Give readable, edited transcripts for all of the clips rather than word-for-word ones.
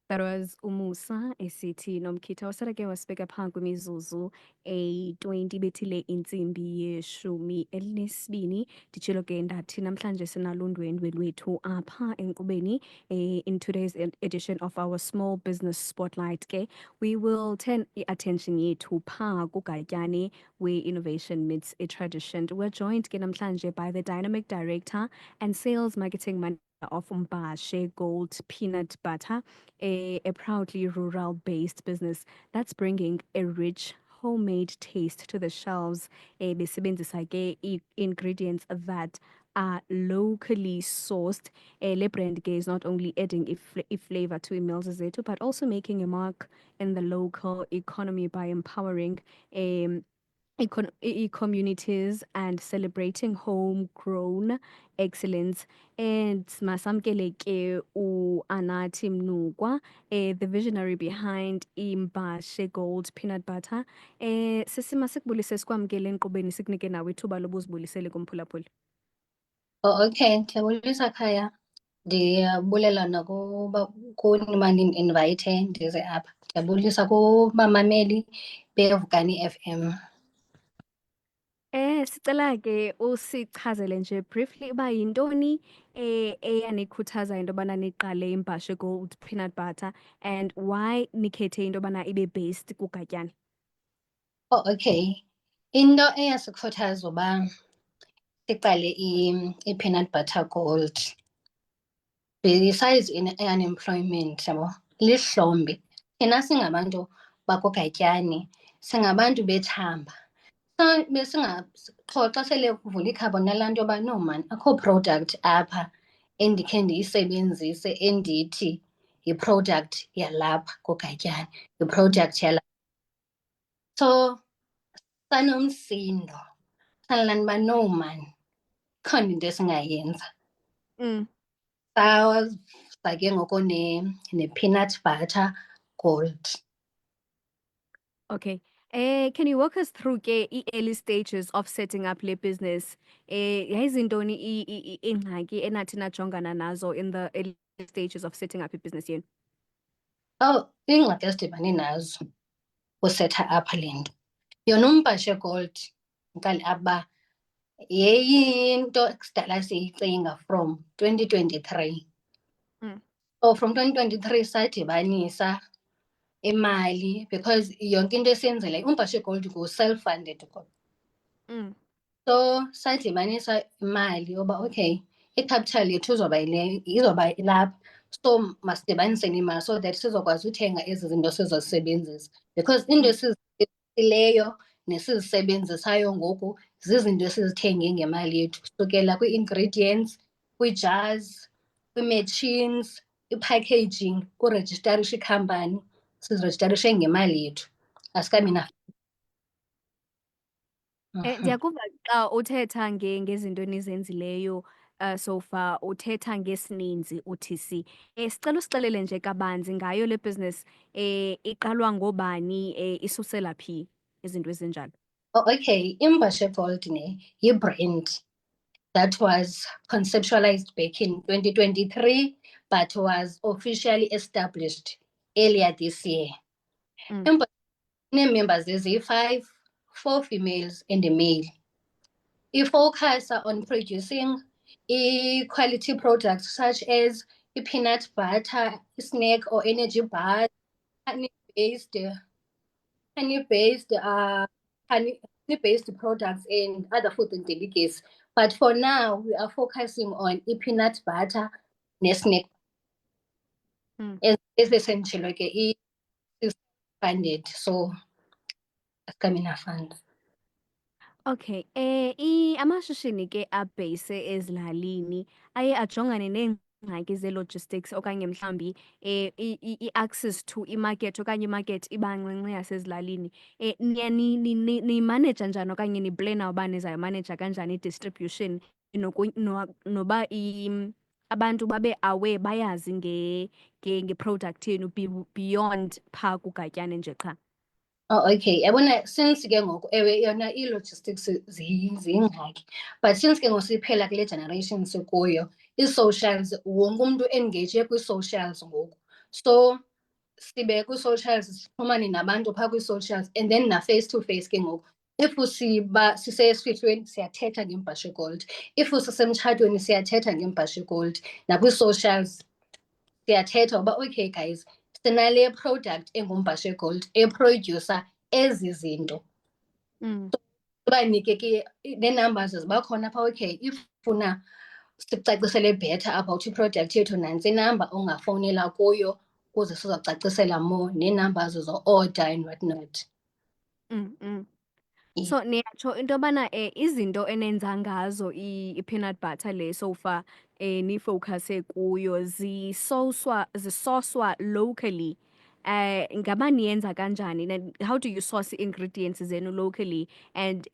That was Umusa esithi nomkhitha wasarake wasibeka phaa kwimizuzu eyi-20 bethile intsimbi yeshumi elinesibini. Nditshilo ke ndathi namhlanje sinalo undwendwe lwethu apha enkqubeni in today's edition of our small business spotlight ke we will turn i-attention yethu phaa kugatyane we-innovation meets a tradition. We're joined ke namhlanje by the dynamic director and sales marketing manager of Mbashe Gold Peanut Butter, a proudly rural-based business that's bringing a rich homemade taste to the shelves. Besebenzisa ke ingredients that are locally sourced. Le brand ke is not only adding a flavor to meals zethu, but also making a mark in the local economy by empowering communities and celebrating homegrown excellence. And masamkele ke Anathi Mnugwa, the visionary behind Mbashe Gold Peanut Butter. Sisi masikubulise sikwamkele enkqubeni sikunike nawe ithuba lobuzibulisele kumphulaphuli. Oh, okay, ndiyabulisa Khaya. Ndiyabulela nakuba kuni mandini-invayithe ndize apha. Ndiyabulisa kubamameli beVukani FM. Sicela ke usichazele nje briefly uba yintoni eyanikhuthaza into yobana niqale iMbashe Gold Peanut Butter and why nikhethe into yobana ibe based kuGatyane. Oh, okay. Into eyasikhuthaza uba siqale i-peanut butter gold besides unemployment yabo lihlombe. Thina singabantu bakuGatyane singabantu bethamba. Xa sele kuvula ikhabo nalaa nto yoba no man akho product apha endikhe ndiyisebenzise endithi yi-product yalapha kuGatyane, yi-product yalapha. So sanomsindo sanilani uba no man khona into esingayenza. Saza ke ngoko ne-peanut butter gold. Okay. Can you walk us through ke early stages of setting up le business? Yayizintoni ingxaki enathi najongana nazo in the early stages of setting up business yenu? Oh, iingxaki esidibane nazo usetha apha le nto. Yona uMbashe Gold ngale aba yeyinto ekudala siyicinga from 2023. So from 2023 sadibanisa imali because yonke into esiyenzela uMbashe Gold ngu-self-funded gold. So sadibanisa imali yoba okay i-capital yethu izoba ilapha. So masidibanise imali so that sizokwazi uthenga ezi zinto sizozisebenzisa because into esizisileyo nesizisebenzisayo ngoku zizinto esizithenge ngemali yethu kusukela kwii-ingredients, kwii-jars, kwii-machines, i-packaging, kurejistarisha ikhampani sizirejistarishe ngemali yethu asikabi na. Ndiyakuva xa uthetha ngezinto enizenzileyo so far uthetha ngesininzi uthi sicela usixelele nje kabanzi ngayo le business iqalwa ngobani isusela phi izinto ezinjalo. Oh, okay, iMbashe Gold yi-brand that was conceptualized back in 2023 but was officially established earlier this year. Nee-members eziyi-5, 4 females and a male. Ifocusa on producing quality products such as peanut butter, snack or energy bar, honey-based products and other food and delicacies. But for now, we are focusing on peanut butter ne-snack. As essentially is funded, so coming up funds. Okay. Amashishini ke abhase ezilalini aye ajongane neengxaki ze-logistics okanye mhlawumbi i-access to imarket okanye imarket iba ncinci yasezilalini. Nimaneja njani okanye niplena uba nizayimaneja kanjani i-distribution noba abantu babe aware bayazi nge-product yenu beyond phaa kugatyane nje qha. Oh, okay. Yabona, since ke ngoku ewe yona ii-logistics ziyingxaki, but since ke ngoku siphela kule generation sikuyo, ii-socials, wonke umntu engage kwii-socials ngoku. So sibe kwii-socials, sixhumane nabantu phaa kwii-socials, and then na-face to face ke ngoku. If sisesifihlweni siyathetha ngeMbashe Gold, if sisemtshatweni siyathetha ngeMbashe Gold, nakwii-socials siyathetha uba okay guys, sinale product enguMbashe Gold eprodyusa ezi zinto. Sibanike ke nee-numbers ziba khona phaa. Okay, if ufuna sikucacisele better about iproduct yethu, nantsi inamba ongafowunela kuyo ukuze sizokucacisela more, nee-numbers zo-order and what not. So niyatsho into yobana izinto enenza ngazo i-peanut butter le so far nifowukhase kuyo zisoswa locally. Ngaba niyenza kanjani? And how do you source ingredients zenu locally? And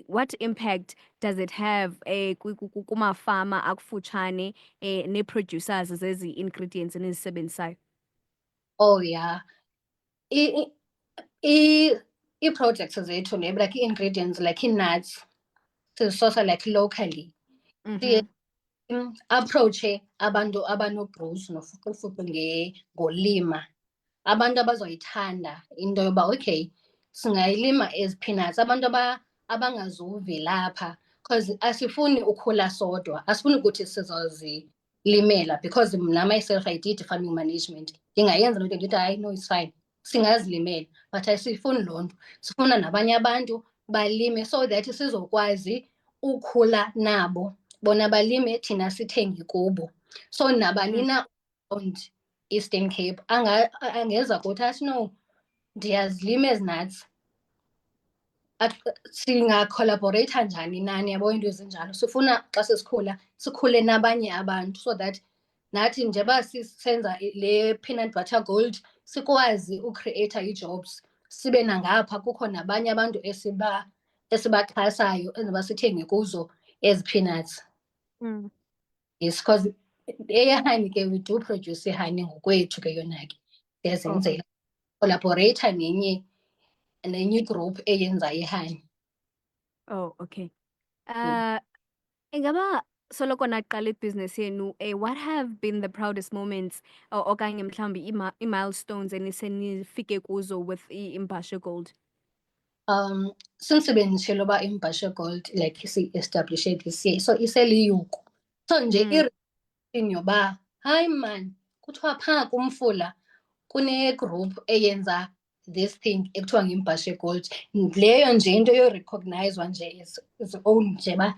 what impact does it have kumafama akufutshane nee-producers zezi ingredients enizisebenzisayo? Oh yeah. Ii-products zethu like ii-ingredients, like ii-nuts, sizisosa like locally. Siye approache abantu abanogruzu nofuqufuqu ngolima, abantu abazoyithanda into yoba okay singayilima ezi peanuts, abantu abangazuvilapha, because asifuni ukhula sodwa, asifuni ukuthi sizozilimela, because mna myself I did farming management. Ndingayenza loo nto ndithi hayi no, it's fine, singazilimela, but asifuni loo nto. Sifuna nabanye abantu balime so that sizokwazi ukhula nabo, bona balime thina sithenge kubo. So nabani na around Eastern Cape angeza kuthi athi no, ndiyazilima ezi nuts, singakholabhoretha njani nani, yabo iinto ezinjalo. Sifuna xa sesikhula sikhule nabanye abantu so that nathi njeba sisenza le peanut butter gold sikwazi ucreata ii-jobs, sibe nangapha kukho nabanye abantu esibaxhasayo enzoba sithenge kuzo ezi peanuts. Yes, because eyehani ke we do produce ihani ngokwethu ke yona ke siyazenzela, collaborate nenye igroup eyenza ihani. Oh, okay. Ingaba soloko naqala ibhizinesi yenu, what have been the proudest moments okanye mhlawumbi ii-milestones enisenifike kuzo with iMbashe Gold? Since benditshilo uba iMbashe Gold like si-establishe this year, so iseliyuku. So nje irithini yoba hayi man, kuthiwa phaa kuMfula kune-group eyenza this thing ekuthiwa ngeMbashe Gold. Leyo nje into yorecogniswa nje as own nje ba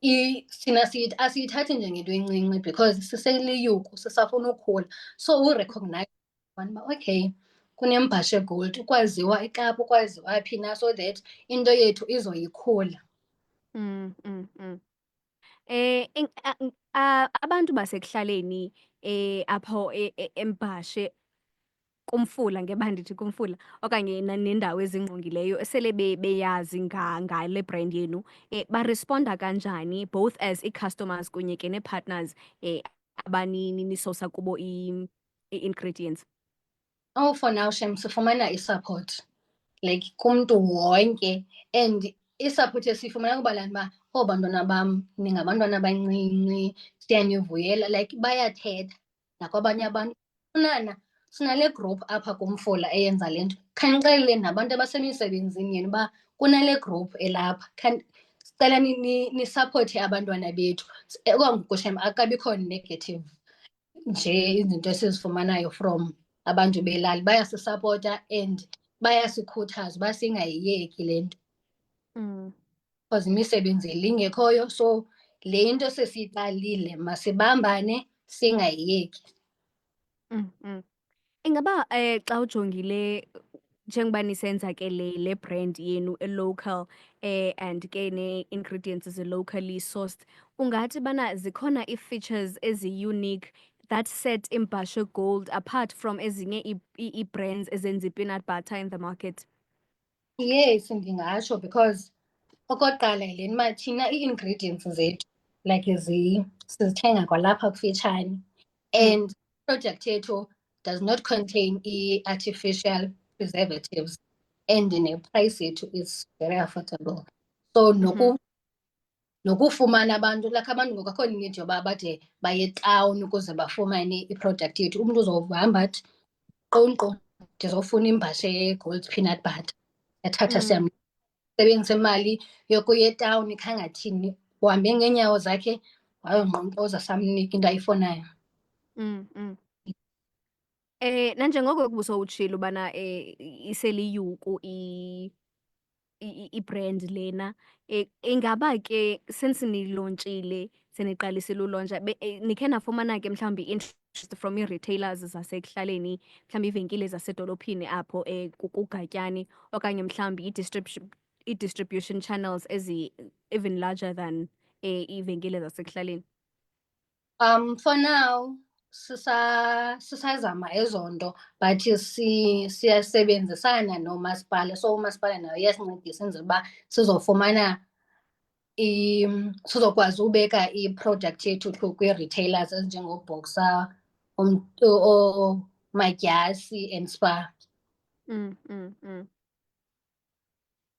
thina asiyithathi njengento encinci because siseliyuku, sisafuna ukhula. So urecognize uba okay kuneMbashe Gold, ukwaziwa eKapa, ukwaziwa phi na, so that into yethu izoyikhula. Abantu basekuhlaleni apho eMbashe kuMfula, ngeba ndithi kuMfula, okanye nendawo ezingqongileyo esele beyazi ngale brand yenu, baresponda kanjani both as ii-customers kunye ke nee-partners nisosa kubo ii-ingredients? Oh, for now shem sifumana i-support like kumntu wonke, and i-support esiyifumana kubalani uba oh bantwana bam ningabantwana abancinci, siyanivuyela, like bayathetha nakwabanye abantu. Funana sinale group apha kuMfula eyenza le nto, khanixelele nabantu abasemisebenzini yenu uba kunale group elapha, sicela nisapothe abantwana bethu. Okwangoku shem akabikho negative nje izinto esizifumanayo from abantu belali, bayasisapota and bayasikhuthaza uba singayiyeki le nto. Because imisebenzi ilingekhoyo, so le nto sesiyiqalile masibambane singayiyeki. Ingaba xa ujongile njengoba nisenza ke le brand yenu e-local and ke nee-ingredients zi-locally sourced, ungathi bana zikhona ii-features ezi-unique that set iMbashe Gold apart from ezinye ii-brands ezenza i-peanut butter in the market? Yes, ndingatsho because okokuqala yileni uba thina ii-ingredients zethu like sizithenga kwalapha kufitshane. And project yethu does not contain artificial preservatives, and price yethu is very affordable. So nokufumana abantu, like abantu ngoku akho need yoba bade baye etawuni ukuze bafumane iproduct yethu. Umntu uzohamba athi qonqo ndizofuna imbashe ye-gold peanut butter, yathatha sebenzisa imali yokuya etawuni khange athini, uhambe ngeenyawo zakhe wayongqonkqoza samnika into ayifunayo. Nanjengoko ubusowutshilo ubana iseliyuku i-brand lena, ingaba ke since nilontshile seniqalisile ulontsha nikhe nafumana ke mhlawumbi i-interest from ii-retailers zasekuhlaleni, mhlawumbi iivenkile zasedolophini apho kugatyani, okanye mhlawumbi i-distribution channels even larger than iivenkile zasekuhlaleni? For now sisazama ezo nto, but siyasebenzisana nomasipala. So umasipala nayo iyasincedisa enzela uba sizofumana sizokwazi ubeka i-product yethu through kwii-retailers ezinjengooBoxer, ooMatyasi and Spar.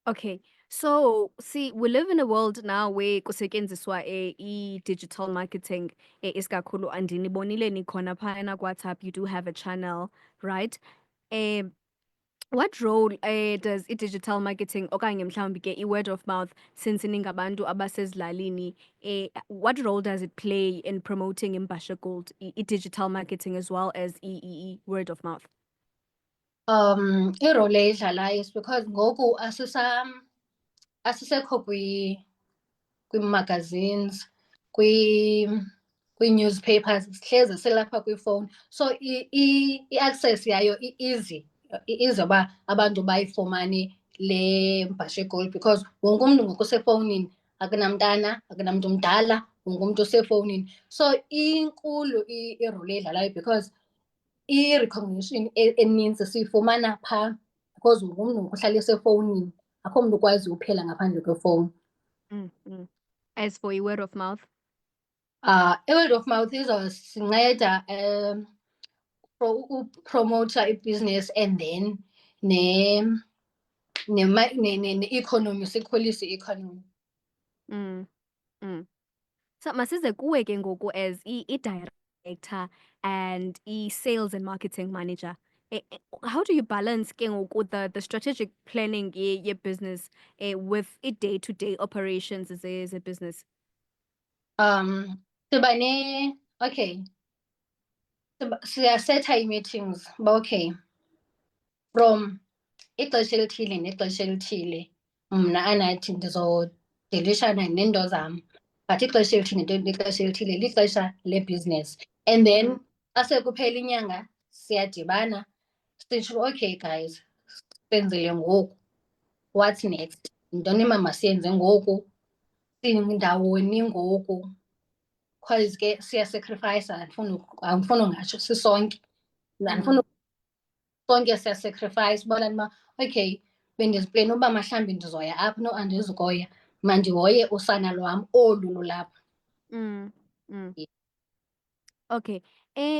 Okay, so see, we live in a world now where kusetyenziswa i-digital marketing isikakhulu. Andinibonile nikhona phayana kuWhatsApp, you do have a channel, right? What role does i-digital marketing okanye mhlawumbi ke i-word of mouth, since ningabantu abasezilalini, what role does it play in promoting iMbashe Gold, i-digital marketing as well as i-word of mouth? Irole eyidlalayo is because ngoku asisekho kwii-magazines, kwii-newspapers, sihlezi silapha kwifowuni. So i-access yayo i-easy uba abantu bayifumane le Mbashe Gold, because wonke umntu ngoku usefowunini, akunamntana, akunamntu mdala, wonke umntu usefowunini. So inkulu irole eyidlalayo because i-recognition enintsi siyifumana phaa, because wonke umntu ngoku uhlala esefowunini, akho mntu ukwazi uphila ngaphandle kwefowuni. As for i-word of mouth? I-word of mouth izosinceda upromowutha ibhizinesi, and then ne-economy, sikhulise i-economy. So masize kuwe ke ngoku as i-director and i-sales and marketing manager. How do you balance ke ngoku the strategic planning ye-business with i-day-to-day operations ze-business? Siyasetha ii-meetings uba okay, from ixesha elithile nexesha elithile mna anathi ndizodilishana neento zam, but ixesha elithile nexesha elithile lixesha lebhizinesi. And then xa sekuphela inyanga siyadibana sitsho, okay guys, senzile ngoku, what's next? Yintoni masiyenze ngoku? Sindawoni ngoku? Because ke siyasacrifica, andifuni ungatsho sisonke, andifuni sonke siyasacrifice. Ubona uba okay, bendiziplene uba mhlawumbi ndizoya apha, no, andizukoya, mandihoye usana lwam olu lulapha. Okay.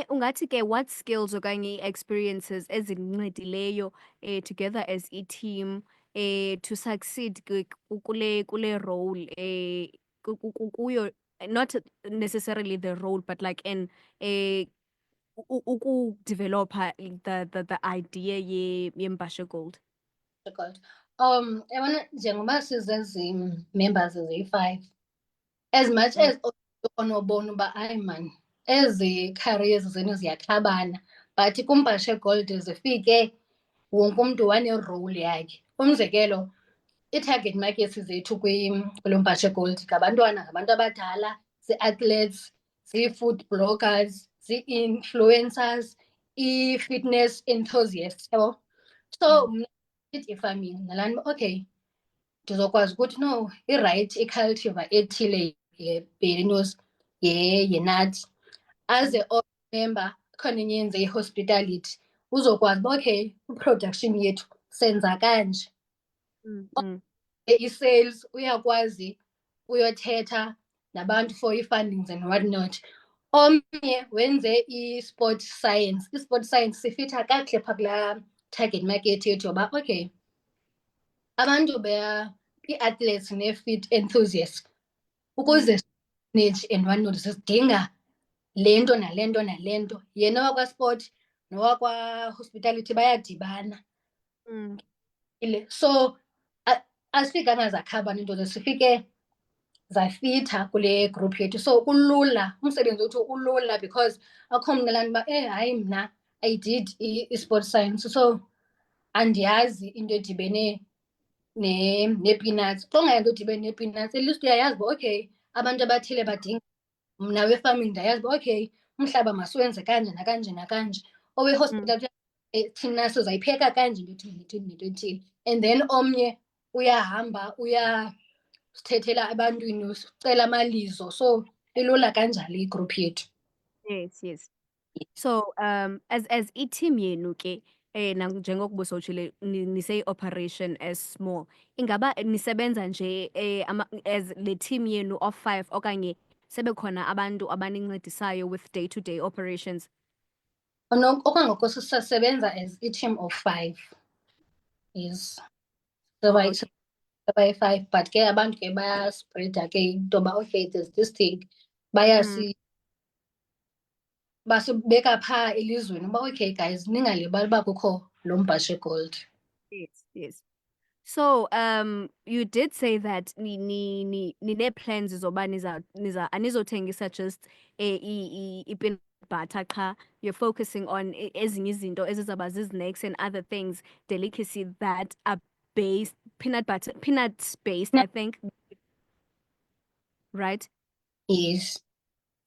Ungathi ke what skills okanye experiences ezinincedileyo together as a team to succeed kule role kuyo, not necessarily the role, but like in ukudevelopha the idea yeMbashe Gold? Yabona, njengoba sizezi members ziyi-5, as much as onobona uba hayi mani ezi careers zenu ziyaxabana, but kuMbashe Gold zifike wonke umntu wanerole yakhe. Umzekelo, i-target markets zethu kulo Mbashe Gold ngabantwana, ngabantu abadala, zii-athletes, zii-food bloggers, zii-influencers, i-fitness enthusiasts, yabo. So mna i-farming nalani, okay, ndizokwazi ukuthi no, irayithi i-cultivar ethile yepepinos, yenuts, aze member khona enye yenze i-hospitality, uzokwazi uba okay, i-production yethu senza kanje. I-sales uyakwazi uyothetha nabantu for ii-fundings and what not. Omnye wenze i-sport science. I-sport science sifitha kakuhle phaa kulaa target market yethu yoba okay, abantu ii-athletes nee-fit enthusiasts ukuze manage and what not sidinga le nto nale nto nale nto. Yena wakwasport nowakwa-hospitality bayadibana. So asifikanga zakhaba into sifike zafitha kule group yethu. So kulula, umsebenzi wethu ulula because akho mntu laa nto uba hayi mna I did i-sport science so andiyazi into edibene nee-peanuts. Xa ungayazi into edibene nee-peanuts at least uyayazi uba okay abantu abathile badinga. Mna we-farming ndayazi uba okay umhlaba masiwenze kanje nakanje nakanje. Owe-hospitality thina sizayipheka kanje into ethile nento nento ethile. And then omnye uyahamba uyasithethela ebantwini usicela amalizo. So ilula kanjalo igroup yethu. Yes. So as i-team yenu ke njengokuba usowutshile nise-operation as small, ingaba nisebenza nje as le team yenu of 5 okanye sebekhona abantu abanincedisayo with day-to-day operations? Okwangoku sisasebenza as i-team of 5. Yes. Abayi-5 but ke abantu ke bayaspreda ke into yoba okay there's this thing basibeka phaa elizweni uba okay guys ningalibali uba kukho lo Mbashe Gold. Yes. So you did say that nine-plans zoba anizothengisa just i-peanut butter qha. You're focusing on ezinye izinto ezizaba zizi-snacks and other things, delicacy that are based peanut based, I think, right? Yes.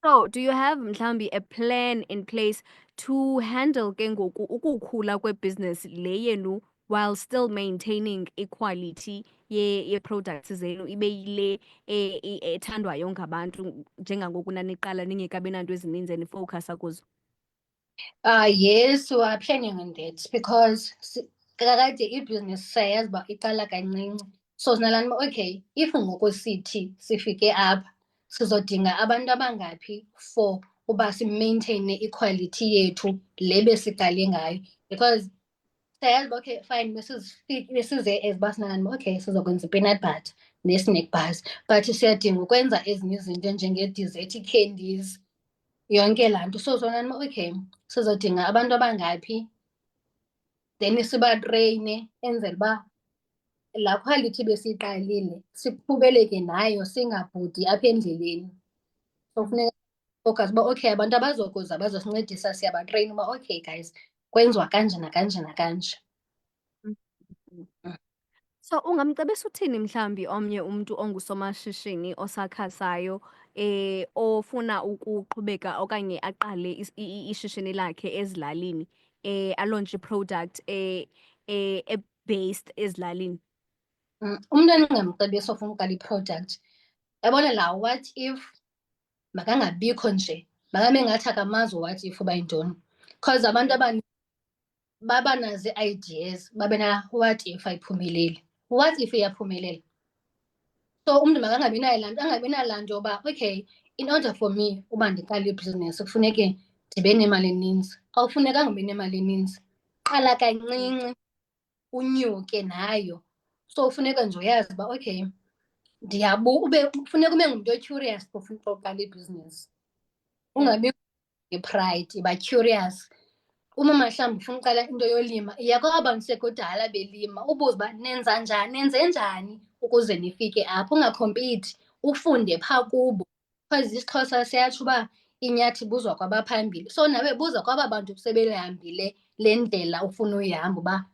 So do you have mhlambi a plan in place to handle ke ngoku ukukhula kwebusiness le yenu while still maintaining equality ye-products zenu ibe yile ethandwayo ngabantu njengangoku naniqala ningekabi nanto ezininzi enifowukhasa kuzo? Yes, we are planning on that because kakade ibhizinesi siyayazi uba iqala kancinci. So sinalaa nto okay if ngoku sithi sifike apha sizodinga abantu abangaphi for uba simaintaine iquality yethu le besiqale ngayo. Because siyayazi uba okay fine besize as uba sinalaa nto okay sizokwenza i-peanut butter nee-snack bars but siyadinga ukwenza ezinye izinto njengee-dessert, ii-candies, yonke laa nto. So sona okay sizodinga abantu abangaphi then sibatreyine enzele uba laa quality besiyiqalile siqhubeleke nayo singabhudi apha endleleni. So funeka focus uba okay abantu abazokuza bazosincedisa siyabatreyina uba okay guys kwenziwa kanje nakanje nakanje. So ungamcebisa uthini mhlambi omnye umntu ongusomashishini osakhasayo ofuna ukuqhubeka okanye aqale ishishini lakhe ezilalini alontshe i-product based ezilalini? Umntu endingamcebisa ofuna uqala i-product, yabona laa what if makangabikho nje, makabe ngathi akamazi what if uba yintoni. Because abantu abaninzi baba nazo ii-ideas babe what if ayiphumeleli, what if iyaphumelela. So umntu makangabi nayo laa nto, angabi nalaa nto yoba okay in order for me uba ndiqale ibhizinesi kufuneke ndibe nemali eninzi. Awufunekanga ube nemali eninzi, qala kancinci unyuke nayo. So funeka nje uyazi uba okay funeka ube ngumntu o-curious xa ufuna uqala ibhizinesi. Ungabi nge-pride, yiba curious. Uma mhlawumbi ufuna uqala into yolima iya kwaba sekudala belima ubuze uba nenza njani, nenze njani ukuze nifike apho. Ungakhompiti, ufunde phaa kubo because isiXhosa siyatsho uba inyathi ibuzwa kwabaphambili. So nawe buza kwaba bantu sebeyihambile le ndlela ufuna uyihamba uba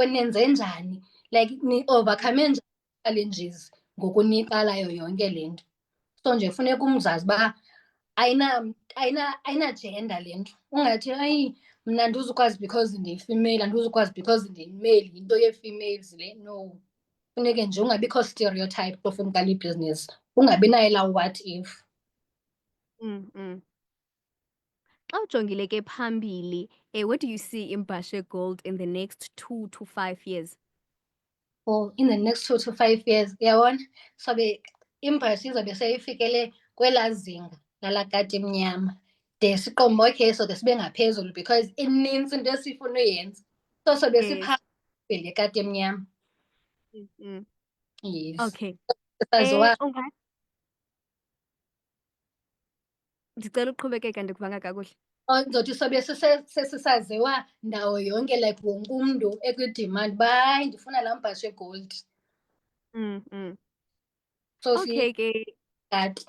nenze njani, like ni-overcome njani challenges ngoku niyiqalayo yonke le nto. So nje funeka umzazi uba ayina-gender le nto. Ungathi hayi mna andizukwazi because ndiyi-female, andizukwazi because ndiyi-male, yinto yee-females le. No, funeke nje ungabikho stereotype xa ufuna uqala ibhizinesi, ungabi nayo laa what if. Xa ujongile ke phambili, where do you see iMbashe Gold in the next 2 to 5 years? Or in the next 2 to 5 years, uyabona sobe imbhashi izobe seyifikele kwelaa zinga lalaa kati emnyama de siqombe okay soke sibe ngaphezulu because inintsi into esifuna uyenza so sobe Yes. siphambili le kati emnyama. Mm. Yes. Okay. Saziwa Ndicela uqhubekeka ndikuvanga kakuhle. ndizothi sobe sesisaziwa ndawo yonke like wonke umntu ekwidimandi uba hayi ndifuna laa mbhashi egold. So Okay ke. kati.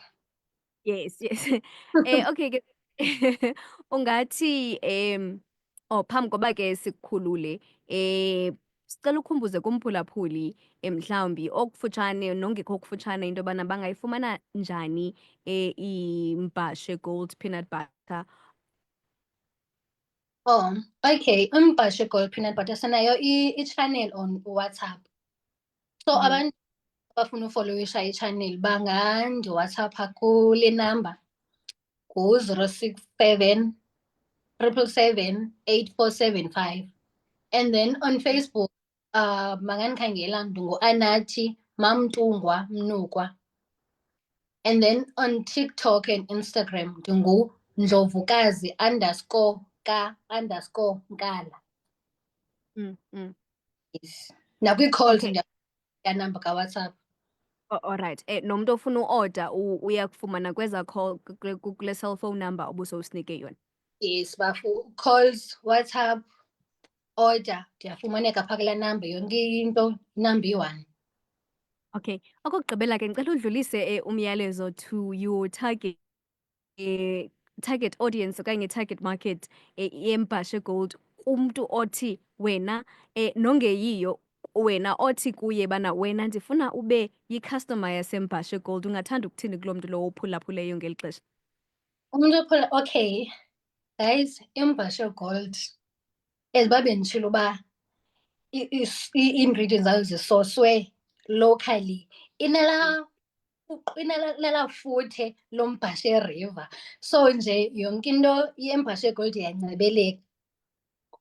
Yes. Okay ke. Ungathi phambi koba ke sikukhulule sicela ukhumbuze kumphulaphuli mhlawumbi okufutshane nongekho kufutshane into yobana bangayifumana njani imbhasho egold peanut butter. Oh, okay. Umbhasho egold peanut butter sinayo i-channel on WhatsApp. So abantu abafuna ufollowisha i-channel bangandiWhatsAppa kule number ngu-067 777 8475. And then on Facebook bangandikhangela ndingu-Anathi Mamtungwa Mnukwa. And then on TikTok and Instagram ndingu-Ndlovukazi _ka_ Nkala. Yes. Nakwi-calls Okay. number kaWhatsApp. Alright. Nomntu ofuna uorder uyakufumana kweza call kule cellphone number obusowusinike yona. Yes, calls, WhatsApp, order ndiyafumaneka phaa kulaa number yonke into number iyi-one. Okay. Okokugqibela ke ndicela udlulise umyalezo to your target audience okanye target market yembhasho egold kumntu othi wena nongeyiyo wena othi kuye bana wena ndifuna ube yi-customer yasembhasho egold ungathanda ukuthini kuloo mntu lowo ophulaphuleyo ngeli xesha. Umntu okay guys, imbhasho egold as uba benditshilo uba ii-ingredients zayo zisoswe locally inalaa futhe lombhasho eriver. So nje yonke into yembhasho egold iyancebeleka.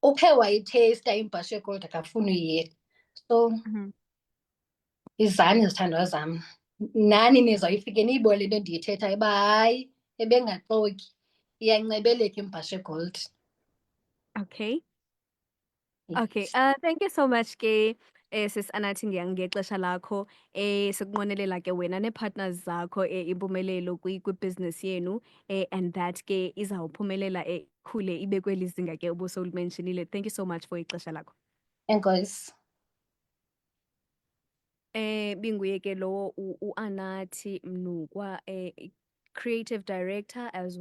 Ukhe wayitheyista imbhasho egold akafuni uyiyeka. So izani izithandwa zam, nani nizawuyifike niyibone le nto ndiyithethayo uba hayi ebengaxoki iyancebeleka imbhasho egold. Okay. Okay. Thank you so much ke sis Anathi ngexesha lakho sikunqwenelela ke wena nee-partners zakho impumelelo kwi-business yenu and that ke izawuphumelela ikhule ibe kweli zinga ke ubusowulimenshonile. Thank you so much for ixesha lakho. Enkosi. Binguye ke lowo uAnathi Mnukwa creative director as